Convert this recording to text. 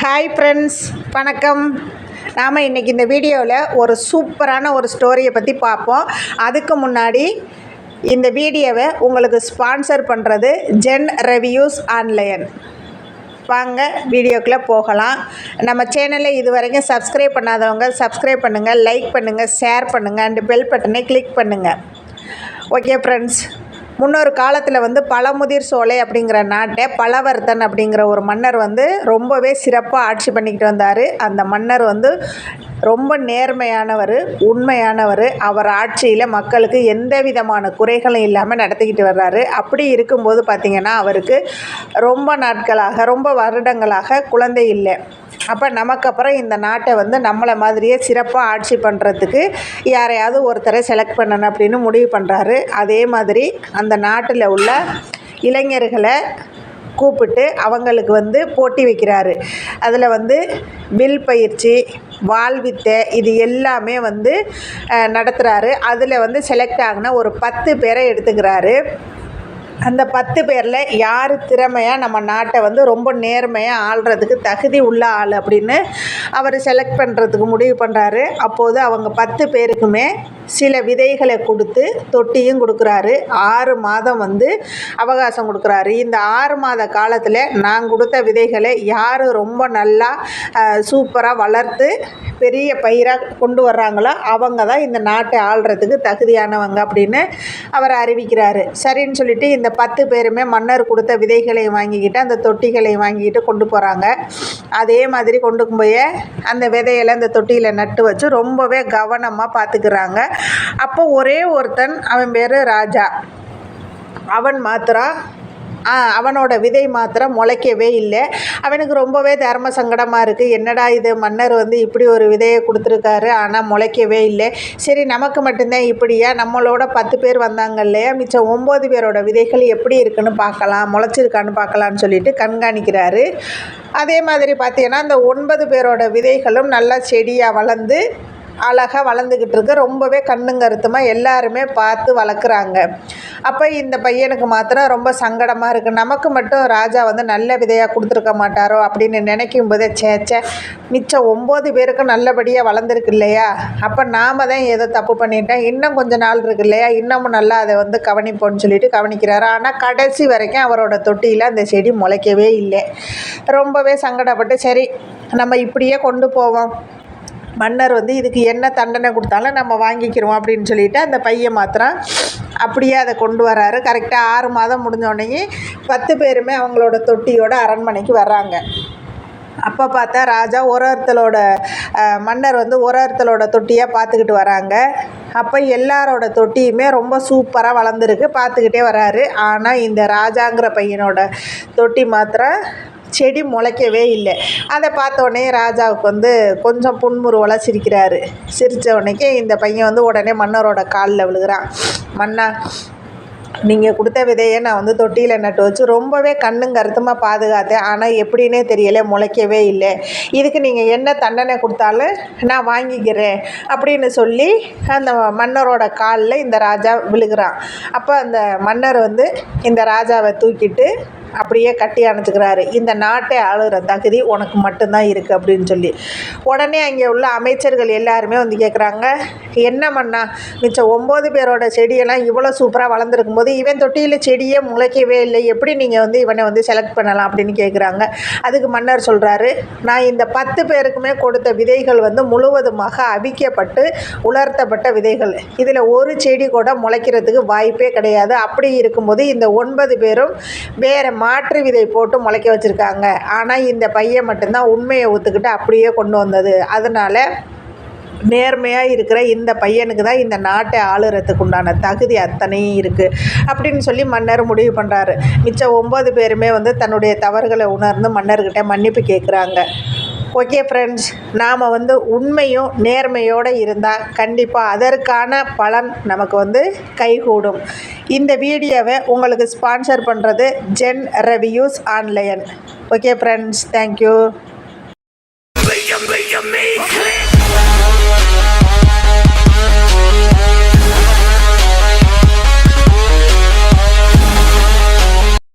Hi friends, வணக்கம். நாம் இன்றைக்கி இந்த வீடியோவில் ஒரு சூப்பரான ஒரு ஸ்டோரியை பற்றி பார்ப்போம். அதுக்கு முன்னாடி இந்த வீடியோவை உங்களுக்கு ஸ்பான்சர் பண்ணுறது ஜென் ரிவ்யூஸ் ஆன்லைன். வாங்க வீடியோக்குள்ளே போகலாம். நம்ம சேனலை இது வரைக்கும் சப்ஸ்கிரைப் பண்ணாதவங்க சப்ஸ்கிரைப் பண்ணுங்கள், லைக் பண்ணுங்கள், ஷேர் பண்ணுங்கள் அண்டு பெல் பட்டனை கிளிக் பண்ணுங்கள். ஓகே ஃப்ரெண்ட்ஸ், முன்னொரு காலத்தில் பழமுதிர் சோலை அப்படிங்கிற நாட்டை பலவர்த்தன் அப்படிங்கிற ஒரு மன்னர் ரொம்பவே சிறப்பாக ஆட்சி பண்ணிக்கிட்டு வந்தார். அந்த மன்னர் ரொம்ப நேர்மையானவர், உண்மையானவர். அவர் ஆட்சியில் மக்களுக்கு எந்த விதமான குறைகளும் இல்லாமல் நடத்திக்கிட்டு வர்றாரு. அப்படி இருக்கும்போது பார்த்திங்கன்னா அவருக்கு ரொம்ப நாட்களாக, ரொம்ப வருடங்களாக குழந்தை இல்லை. அப்போ நமக்கு அப்புறம் இந்த நாட்டை நம்மளை மாதிரியே சிறப்பாக ஆட்சி பண்ணுறதுக்கு யாரையாவது ஒருத்தரை செலக்ட் பண்ணணும் அப்படின்னு முடிவு பண்ணுறாரு. அதே மாதிரி அந்த நாட்டில் உள்ள இளைஞர்களை கூப்பிட்டு அவங்களுக்கு போட்டி வைக்கிறாரு. அதில் வில் பயிற்சி, வாழ்வித்தை, இது எல்லாமே நடத்துகிறாரு. அதில் செலக்ட் ஆகின ஒரு 10 பேரை எடுத்துக்கிறாரு. அந்த 10 பேரில் யார் திறமையாக நம்ம நாட்டை ரொம்ப நேர்மையாக ஆள்றதுக்கு தகுதி உள்ள ஆள் அப்படின்னு அவர் செலக்ட் பண்ணுறதுக்கு முடிவு பண்ணுறாரு. அப்போது அவங்க 10 பேருக்குமே சில விதைகளை கொடுத்து தொட்டியும் கொடுக்குறாரு. 6 மாதம் அவகாசம் கொடுக்குறாரு. இந்த 6 மாத காலத்தில் நான் கொடுத்த விதைகளை யார் ரொம்ப நல்லா சூப்பராக வளர்த்து பெரிய பயிராக கொண்டு வர்றாங்களோ அவங்க தான் இந்த நாட்டை ஆள்றதுக்கு தகுதியானவங்க அப்படின்னு அவர் அறிவிக்கிறாரு. சரின்னு சொல்லிட்டு இந்த 10 பேருமே மன்னர் கொடுத்த விதைகளை வாங்கிக்கிட்டு அந்த தொட்டிகளை வாங்கிக்கிட்டு கொண்டு போகிறாங்க. அதே மாதிரி கொண்டு போய் அந்த விதைகளை அந்த தொட்டியில் நட்டு வச்சு ரொம்பவே கவனமாக பார்த்துக்கிறாங்க. அப்போ ஒரே ஒருத்தன், அவன் பேர் ராஜா, அவனோட விதை மாத்திரம் முளைக்கவே இல்லை. அவனுக்கு ரொம்பவே தர்ம சங்கடமாக இருக்குது. என்னடா இது, மன்னர் இப்படி ஒரு விதையை கொடுத்துருக்காரு, ஆனால் முளைக்கவே இல்லை. சரி, நமக்கு மட்டும்தான் இப்படியா, நம்மளோட 10 பேர் வந்தாங்க இல்லையா, மிச்சம் 9 பேரோட விதைகள் எப்படி இருக்குன்னு பார்க்கலாம், முளைச்சிருக்கான்னு பார்க்கலான்னு சொல்லிட்டு கண்காணிக்கிறாரு. அதே மாதிரி பார்த்தீங்கன்னா அந்த 9 பேரோட விதைகளும் நல்லா செடியாக வளர்ந்து அழகாக வளர்ந்துக்கிட்டு இருக்கு. ரொம்பவே கண்ணுங்கருத்துமாக எல்லாருமே பார்த்து வளர்க்குறாங்க. அப்போ இந்த பையனுக்கு மாத்திரம் ரொம்ப சங்கடமாக இருக்குது. நமக்கு மட்டும் ராஜா நல்ல விதையாக கொடுத்துருக்க மாட்டாரோ அப்படின்னு நினைக்கும் போதே சேச்சே, மிச்சம் 9 பேருக்கும் நல்லபடியாக வளர்ந்துருக்கு இல்லையா, அப்போ நாம் தான் ஏதோ தப்பு பண்ணிட்டேன், இன்னும் கொஞ்சம் நாள் இருக்கு இல்லையா, இன்னமும் நல்லா அதை கவனிப்போன்னு சொல்லிட்டு கவனிக்கிறாரு. ஆனால் கடைசி வரைக்கும் அவரோட தொட்டியில் அந்த செடி முளைக்கவே இல்லை. ரொம்பவே சங்கடப்பட்டு சரி நம்ம இப்படியே கொண்டு போவோம், மன்னர் இதுக்கு என்ன தண்டனை கொடுத்தாலும் நம்ம வாங்கிக்கிறோம் அப்படின்னு சொல்லிட்டு அந்த பையன் மாத்திரம் அப்படியே அதை கொண்டு வராரு. கரெக்டாக 6 மாதம் முடிஞ்சோடனே 10 பேருமே அவங்களோட தொட்டியோட அரண்மனைக்கு வர்றாங்க. அப்போ பார்த்தா ராஜா மன்னர் ஒருத்தரோட தொட்டியாக பார்த்துக்கிட்டு வராங்க. அப்போ எல்லாரோட தொட்டியுமே ரொம்ப சூப்பராக வளர்ந்துருக்கு, பார்த்துக்கிட்டே வராரு. ஆனால் இந்த ராஜாங்கிற பையனோட தொட்டி மாத்திரம் செடி முளைக்கவே இல்லை. அதை பார்த்தோடனே ராஜாவுக்கு கொஞ்சம் புன்முறுவலாக சிரிக்கிறாரு. சிரித்த உடனே இந்த பையன் உடனே மன்னரோட காலில் விழுகிறான். மன்னா, நீங்கள் கொடுத்த விதையை நான் தொட்டியில் நட்டு வச்சு ரொம்பவே கண்ணுங்கருத்துமாக பாதுகாத்தேன், ஆனால் எப்படின்னே தெரியலை, முளைக்கவே இல்லை. இதுக்கு நீங்கள் என்ன தண்டனை கொடுத்தாலும் நான் வாங்கிக்கிறேன் அப்படின்னு சொல்லி அந்த மன்னரோட காலில் இந்த ராஜா விழுகிறான். அப்போ அந்த மன்னர் இந்த ராஜாவை தூக்கிட்டு அப்படியே கட்டி அணைச்சிக்கிறாரு. இந்த நாட்டை ஆளுகிற தகுதி உனக்கு மட்டும்தான் இருக்குது அப்படின்னு சொல்லி. உடனே அங்கே உள்ள அமைச்சர்கள் எல்லாருமே கேட்குறாங்க, என்ன மன்னா, மிச்சம் 9 பேரோட செடியெல்லாம் இவ்வளோ சூப்பராக வளர்ந்துருக்கும் போது இவன் தொட்டியில் செடியே முளைக்கவே இல்லை, எப்படி நீங்கள் இவனை செலக்ட் பண்ணலாம் அப்படின்னு கேட்குறாங்க. அதுக்கு மன்னர் சொல்கிறாரு, நான் இந்த 10 பேருக்குமே கொடுத்த விதைகள் முழுவதுமாக அவிக்கப்பட்டு உலர்த்தப்பட்ட விதைகள், இதில் ஒரு செடி கூட முளைக்கிறதுக்கு வாய்ப்பே கிடையாது. அப்படி இருக்கும்போது இந்த 9 பேரும் வேறு மாற்று விதை போட்டு முளைக்க வச்சுருக்காங்க. ஆனால் இந்த பையன் மட்டும்தான் உண்மையை ஒத்துக்கிட்டு அப்படியே கொண்டு வந்தது. அதனால் நேர்மையாக இருக்கிற இந்த பையனுக்கு தான் இந்த நாட்டை ஆளுறதுக்கு உண்டான தகுதி அத்தனையும் இருக்குது அப்படின்னு சொல்லி மன்னர் முடிவு பண்ணுறாரு. மிச்சம் 9 பேருமே தன்னுடைய தவறுகளை உணர்ந்து மன்னர்கிட்ட மன்னிப்பு கேட்குறாங்க. ஓகே ஃப்ரெண்ட்ஸ், நாம் உண்மையும் நேர்மையோடு இருந்தால் கண்டிப்பாக அதற்கான பலன் நமக்கு கைகூடும். இந்த வீடியோவை உங்களுக்கு ஸ்பான்சர் பண்ணுறது Zen reviews online. Okay friends, thank you.